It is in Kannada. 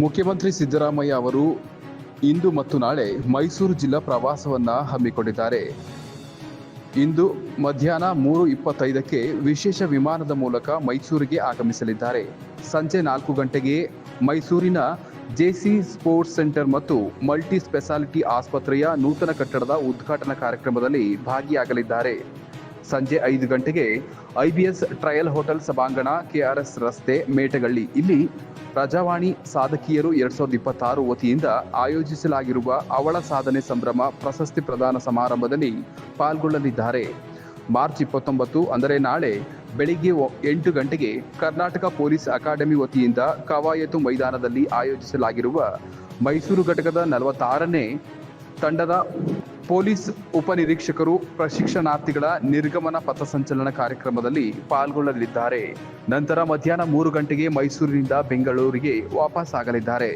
ಮುಖ್ಯಮಂತ್ರಿ ಸಿದ್ದರಾಮಯ್ಯ ಅವರು ಇಂದು ಮತ್ತು ನಾಳೆ ಮೈಸೂರು ಜಿಲ್ಲಾ ಪ್ರವಾಸವನ್ನು ಹಮ್ಮಿಕೊಂಡಿದ್ದಾರೆ. ಇಂದು ಮಧ್ಯಾಹ್ನ 3:25ಕ್ಕೆ ವಿಶೇಷ ವಿಮಾನದ ಮೂಲಕ ಮೈಸೂರಿಗೆ ಆಗಮಿಸಲಿದ್ದಾರೆ. ಸಂಜೆ 4 ಗಂಟೆಗೆ ಮೈಸೂರಿನ ಜೆಸಿ ಸ್ಪೋರ್ಟ್ಸ್ ಸೆಂಟರ್ ಮತ್ತು ಮಲ್ಟಿ ಸ್ಪೆಷಾಲಿಟಿ ಆಸ್ಪತ್ರೆಯ ನೂತನ ಕಟ್ಟಡದ ಉದ್ಘಾಟನಾ ಕಾರ್ಯಕ್ರಮದಲ್ಲಿ ಭಾಗಿಯಾಗಲಿದ್ದಾರೆ. ಸಂಜೆ 5 ಗಂಟೆಗೆ ಐಬಿಎಸ್ ಟ್ರಯಲ್ ಹೋಟೆಲ್ ಸಭಾಂಗಣ, ಕೆಆರ್ಎಸ್ ರಸ್ತೆ, ಮೇಟಗಳ್ಳಿ ಇಲ್ಲಿ ಪ್ರಜಾವಾಣಿ ಸಾಧಕಿಯರು 2026 ವತಿಯಿಂದ ಆಯೋಜಿಸಲಾಗಿರುವ ಅವಳ ಸಾಧನೆ ಸಂಭ್ರಮ ಪ್ರಶಸ್ತಿ ಪ್ರದಾನ ಸಮಾರಂಭದಲ್ಲಿ ಪಾಲ್ಗೊಳ್ಳಲಿದ್ದಾರೆ. ಮಾರ್ಚ್ 29 ಅಂದರೆ ನಾಳೆ ಬೆಳಿಗ್ಗೆ 8 ಗಂಟೆಗೆ ಕರ್ನಾಟಕ ಪೊಲೀಸ್ ಅಕಾಡೆಮಿ ವತಿಯಿಂದ ಕವಾಯತು ಮೈದಾನದಲ್ಲಿ ಆಯೋಜಿಸಲಾಗಿರುವ ಮೈಸೂರು ಘಟಕದ 46ನೇ ತಂಡದ ಪೊಲೀಸ್ ಉಪನಿರೀಕ್ಷಕರು ಪ್ರಶಿಕ್ಷಣಾರ್ಥಿಗಳ ನಿರ್ಗಮನ ಪಥಸಂಚಲನ ಕಾರ್ಯಕ್ರಮದಲ್ಲಿ ಪಾಲ್ಗೊಳ್ಳಲಿದ್ದಾರೆ. ನಂತರ ಮಧ್ಯಾಹ್ನ 3 ಗಂಟೆಗೆ ಮೈಸೂರಿನಿಂದ ಬೆಂಗಳೂರಿಗೆ ವಾಪಸ್ ಆಗಲಿದ್ದಾರೆ.